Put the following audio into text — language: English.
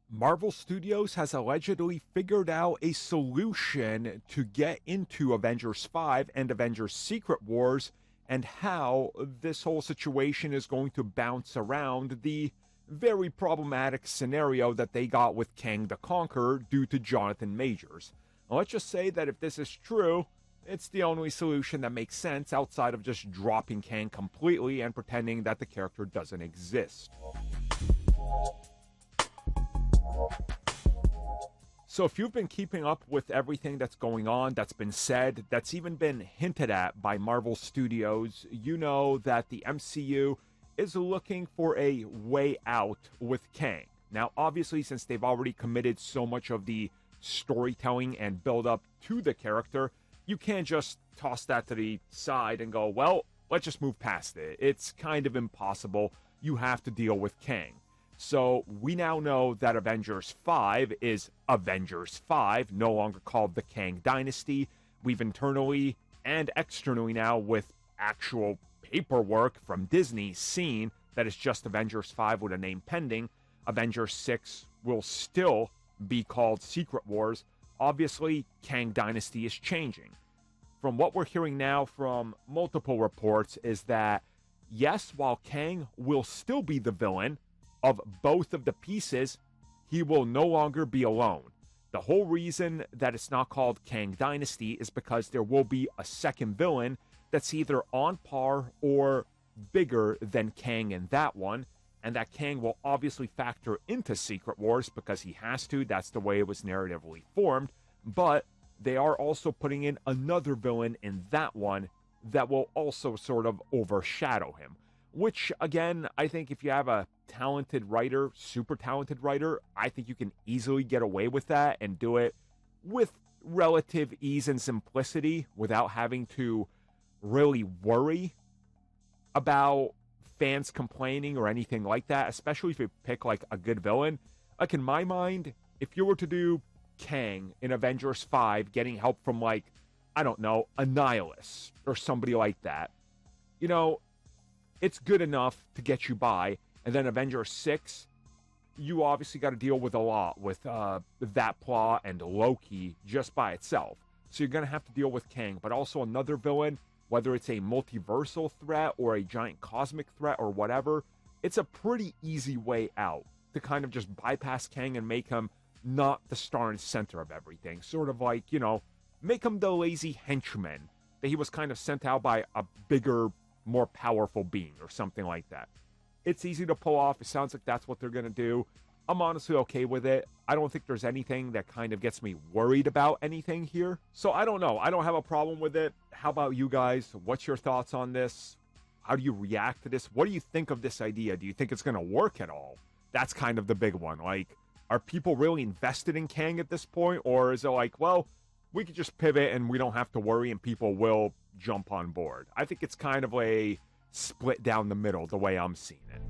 Marvel Studios has allegedly figured out a solution to get into Avengers 5 and Avengers Secret Wars, and how this whole situation is going to bounce around the very problematic scenario that they got with Kang the Conqueror due to Jonathan Majors. Now, let's just say that if this is true, it's the only solution that makes sense outside of just dropping Kang completely and pretending that the character doesn't exist. So if you've been keeping up with everything that's going on, that's been said, that's even been hinted at by Marvel Studios, you know that the MCU is looking for a way out with Kang. Now, obviously, since they've already committed so much of the storytelling and build up to the character, you can't just toss that to the side and go, well, let's just move past it. It's kind of impossible. You have to deal with Kang. So we now know that Avengers 5 is Avengers 5, no longer called the Kang Dynasty. We've internally and externally now, with actual paperwork from Disney, seen that it's just Avengers 5 with a name pending. Avengers 6 will still be called Secret Wars. Obviously, Kang Dynasty is changing. From what we're hearing now from multiple reports is that, yes, while Kang will still be the villain of both of the pieces, he will no longer be alone. The whole reason that it's not called Kang Dynasty is because there will be a second villain that's either on par or bigger than Kang in that one, and that Kang will obviously factor into Secret Wars because he has to. That's the way it was narratively formed. But they are also putting in another villain in that one that will also sort of overshadow him. Which, again, I think if you have a talented writer, super talented writer, I think you can easily get away with that and do it with relative ease and simplicity without having to really worry about fans complaining or anything like that, especially if you pick like a good villain. Like in my mind, if you were to do Kang in Avengers 5 getting help from like, I don't know, Annihilus or somebody like that, you know, it's good enough to get you by. And then Avengers 6, you obviously got to deal with a lot with that plot and Loki just by itself. So you're going to have to deal with Kang, but also another villain, whether it's a multiversal threat or a giant cosmic threat or whatever. It's a pretty easy way out to kind of just bypass Kang and make him not the star and center of everything. Sort of like, you know, make him the lazy henchman that he was kind of sent out by a bigger, more powerful being or something like that. It's easy to pull off. It sounds like that's what they're going to do. I'm honestly okay with it. I don't think there's anything that kind of gets me worried about anything here. So I don't know. I don't have a problem with it. How about you guys? What's your thoughts on this? How do you react to this? What do you think of this idea? Do you think it's going to work at all? That's kind of the big one. Like, are people really invested in Kang at this point? Or is it like, well, we could just pivot and we don't have to worry and people will jump on board? I think it's kind of a split down the middle the way I'm seeing it.